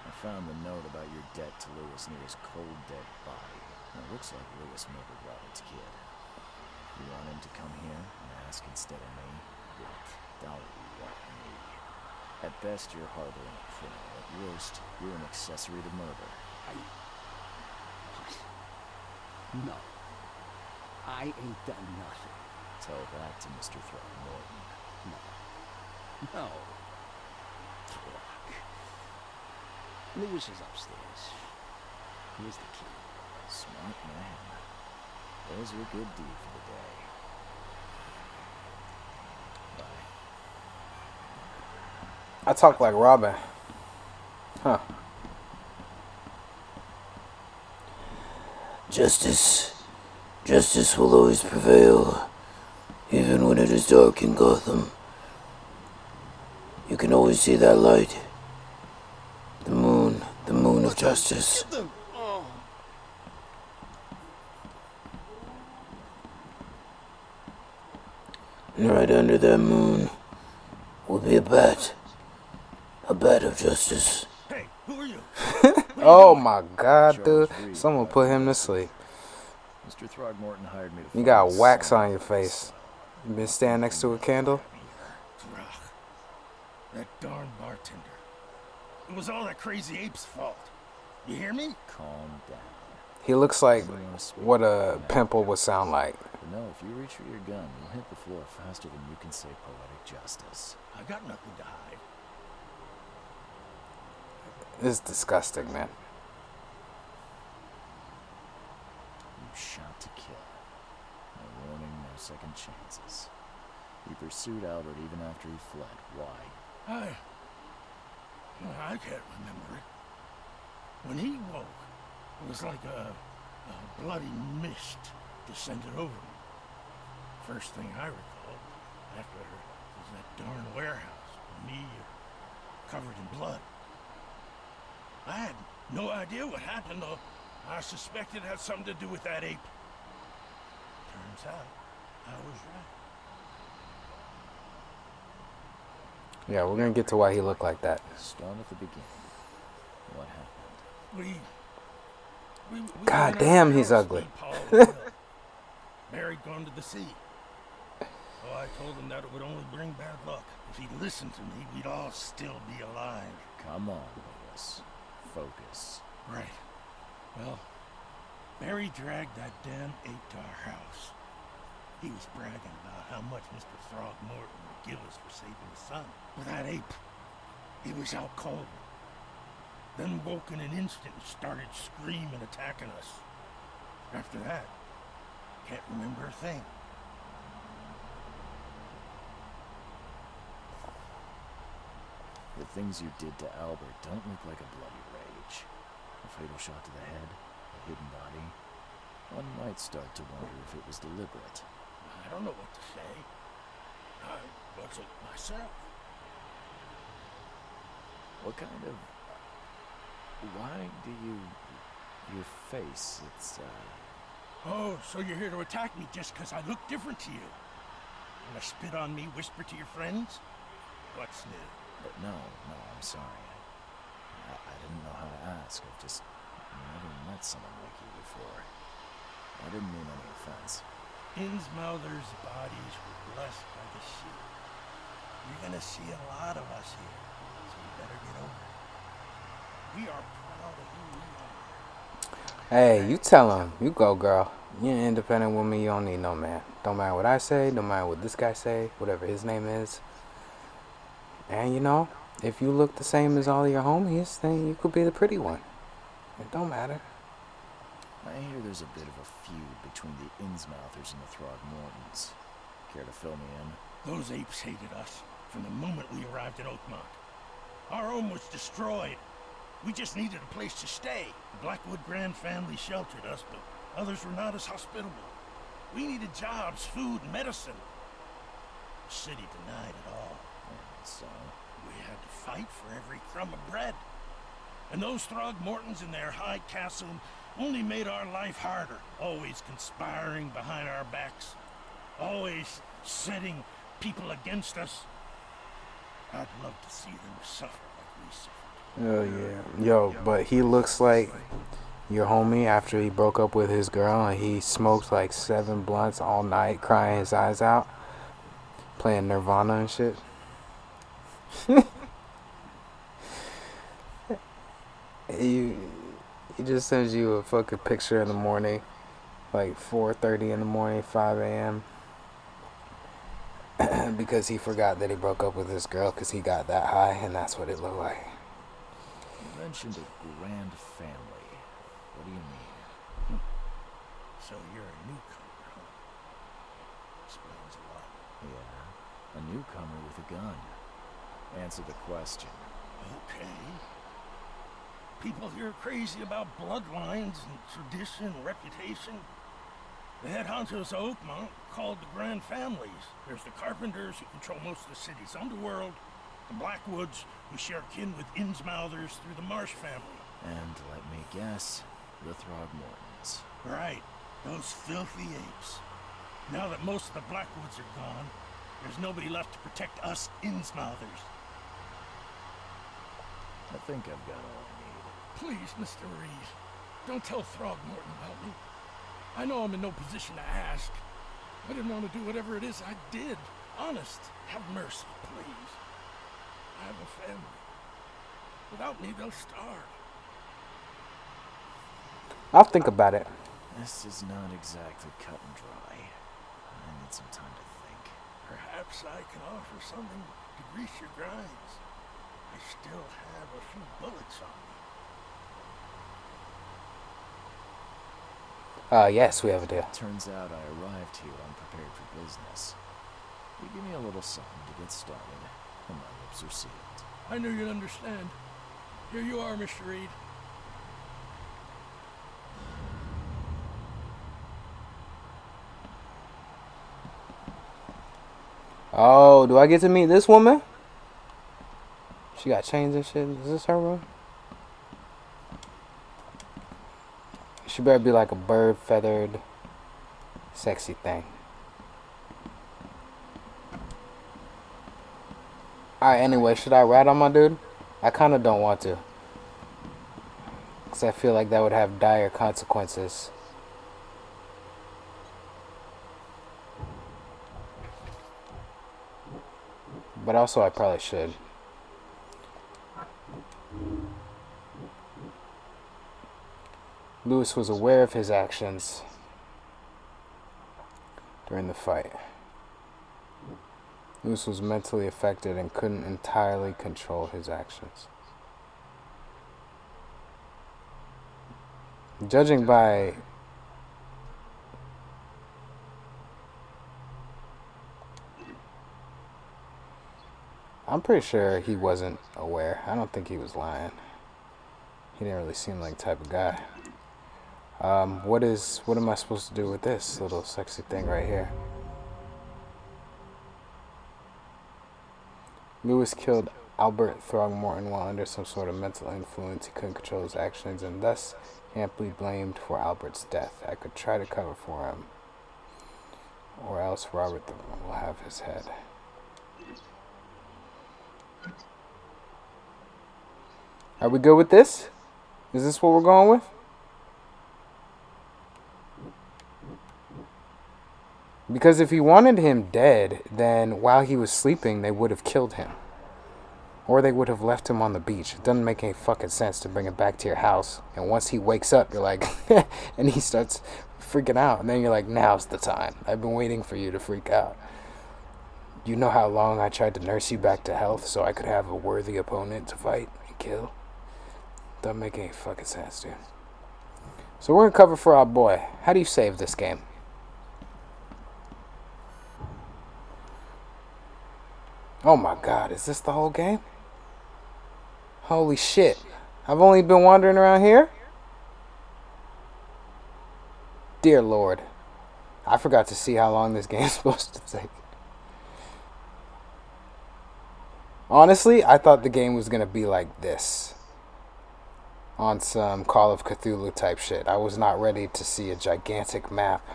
I found the note about your debt to Lewis near his cold, dead body. And it looks like Lewis murdered Robert's kid. You want him to come here and ask instead of me? What? Don't want me. At best, you're harboring a criminal. At worst, you're an accessory to murder. No. I ain't done nothing. Tell that to Mr. Throgmorton. No. No. Throck. Lewis is upstairs. Here's the key. Smart man. There's your good deed for the day. Bye. I talk like Robin. Huh. Justice will always prevail, even when it is dark in Gotham. You can always see that light. The moon of justice. And right under that moon will be a bat of justice. Hey, who are you? Oh my god, dude. Someone put him to sleep. Mr. Throgmorton hired me to You find got his wax son. on your face. You been standing next to a candle? That darn bartender. It was all that crazy ape's fault. You hear me? Calm down. He looks like what a pimple would sound like. But no, if you reach for your gun, you'll hit the floor faster than you can say poetic justice. I got nothing to hide. It's disgusting, man. You shot to kill. No warning, no second chances. You pursued Albert even after he fled. Why? I can't remember it. When he woke, it was like a bloody mist descended over me. First thing I recall after was that darn warehouse, me covered in blood. I had no idea what happened, though. I suspected it had something to do with that ape. Turns out, I was right. Yeah, we're gonna get to why he looked like that. Start at the beginning. What happened? We God went damn, out he's to the house ugly. in Palo Hill. Mary'd gone to the sea. So I told him that it would only bring bad luck. If he'd listened to me, we'd all still be alive. Come on, Lewis. Focus. Right. Well, Mary dragged that damn ape to our house. He was bragging about how much Mr. Throgmorton would give us for saving the sun. But that ape, he was out cold. Then woke in an instant and started screaming, attacking us. After that, can't remember a thing. The things you did to Albert don't look like a bloody rage. A fatal shot to the head, a hidden body. One might start to wonder if it was deliberate. I don't know what to say. I wasn't myself. What kind of... Why do you... Your face, it's, Oh, so you're here to attack me just because I look different to you? Wanna spit on me, whisper to your friends? What's new? But no, I'm sorry. I didn't know how to ask. I've just never met someone like you before. I didn't mean any offense. Innsmouther's bodies were blessed by the sheep. You're gonna see a lot of us here, so you better get over it. We are proud of who we are. Hey, you tell him. You go, girl. You're an independent woman. You don't need no man. Don't matter what I say. Don't matter what this guy say. Whatever his name is. And you know, if you look the same as all your homies, then you could be the pretty one. It don't matter. I hear there's a bit of a feud between the Innsmouthers and the Throgmortons. Care to fill me in? Those apes hated us from the moment we arrived at Oakmont. Our home was destroyed. We just needed a place to stay. The Blackwood Grand family sheltered us, but others were not as hospitable. We needed jobs, food, medicine. The city denied it all. And so? We had to fight for every crumb of bread. And those Throgmortons in their high castle only made our life harder. Always conspiring behind our backs. Always setting people against us. I'd love to see them suffer like we suffered. Oh yeah. Yo, but he looks like your homie after he broke up with his girl and he smoked like 7 blunts all night, crying his eyes out, playing Nirvana and shit. He just sends you a fucking picture in the morning, like 4:30 in the morning, 5 a.m. because he forgot that he broke up with his girl because he got that high, and that's what it looked like. You mentioned a grand family. What do you mean? So you're a newcomer, huh? Explains a lot. Yeah, a newcomer with a gun. Answer the question. Okay. People here are crazy about bloodlines and tradition and reputation. The head honchos of Oakmont called the Grand Families. There's the Carpenters, who control most of the city's underworld. The Blackwoods, who share kin with Innsmouthers through the Marsh family. And let me guess, the Throgmortons. Right, those filthy apes. Now that most of the Blackwoods are gone, there's nobody left to protect us Innsmouthers. I think I've got all I need. Please, Mr. Reed, don't tell Throgmorton about me. I know I'm in no position to ask. I didn't want to do whatever it is I did. Honest, have mercy, please. I have a family. Without me, they'll starve. I'll think about it. This is not exactly cut and dry. I need some time to think. Perhaps I can offer something to grease your grinds. I still have a few bullets on me. Yes, we have a deal. Turns out I arrived here unprepared for business. You give me a little something to get started, and my lips are sealed. I knew you'd understand. Here you are, Mr. Reed. Oh, do I get to meet this woman? She got chains and shit. Is this her room? She better be like a bird feathered, sexy thing. Alright, anyway, should I rat on my dude? I kind of don't want to. Because I feel like that would have dire consequences. But also, I probably should. Lewis was aware of his actions. during the fight. Lewis was mentally affected and couldn't entirely control his actions. Judging by I'm pretty sure he wasn't aware. I don't think he was lying. He didn't really seem like the type of guy. What am I supposed to do with this little sexy thing right here? Lewis killed Albert Throgmorton while under some sort of mental influence. He couldn't control his actions and thus amply blamed for Albert's death. I could try to cover for him, or else Robert will have his head. Are we good with this? Is this what we're going with? Because if he wanted him dead, then while he was sleeping, they would have killed him. Or they would have left him on the beach. It doesn't make any fucking sense to bring him back to your house. And once he wakes up, you're like, and he starts freaking out. And then you're like, now's the time. I've been waiting for you to freak out. You know how long I tried to nurse you back to health so I could have a worthy opponent to fight and kill? Doesn't make any fucking sense, dude. So we're gonna cover for our boy. How do you save this game? Oh my god, is this the whole game? Holy shit. I've only been wandering around here? Dear Lord. I forgot to see how long this game's supposed to take. Honestly, I thought the game was gonna be like this. On some Call of Cthulhu type shit. I was not ready to see a gigantic map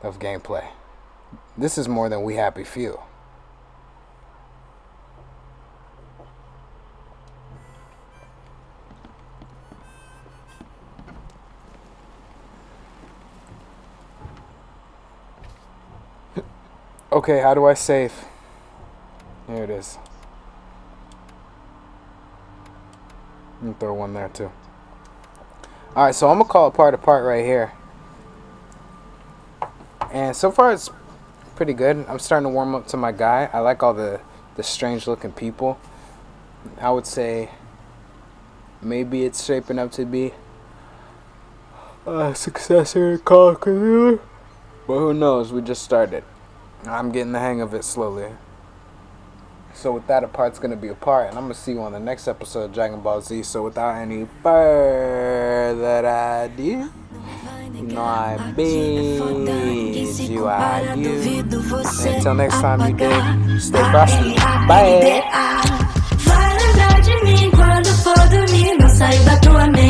of gameplay. This is more than We Happy Few. Okay, how do I save? Here it is. And throw one there too. Alright, so I'm gonna call a part right here. And so far it's pretty good. I'm starting to warm up to my guy. I like all the strange looking people. I would say maybe it's shaping up to be a successor to Call of Cthulhu. But who knows, we just started. I'm getting the hang of it slowly. So with that, a part's going to be a part. And I'm going to see you on the next episode of Dragon Ball Z. So without any further ado, you know I bid you adieu. Until next time, you dig. Stay frosty. Bye. Vai lembrar de mim quando for dormir. Não saio da tua mente.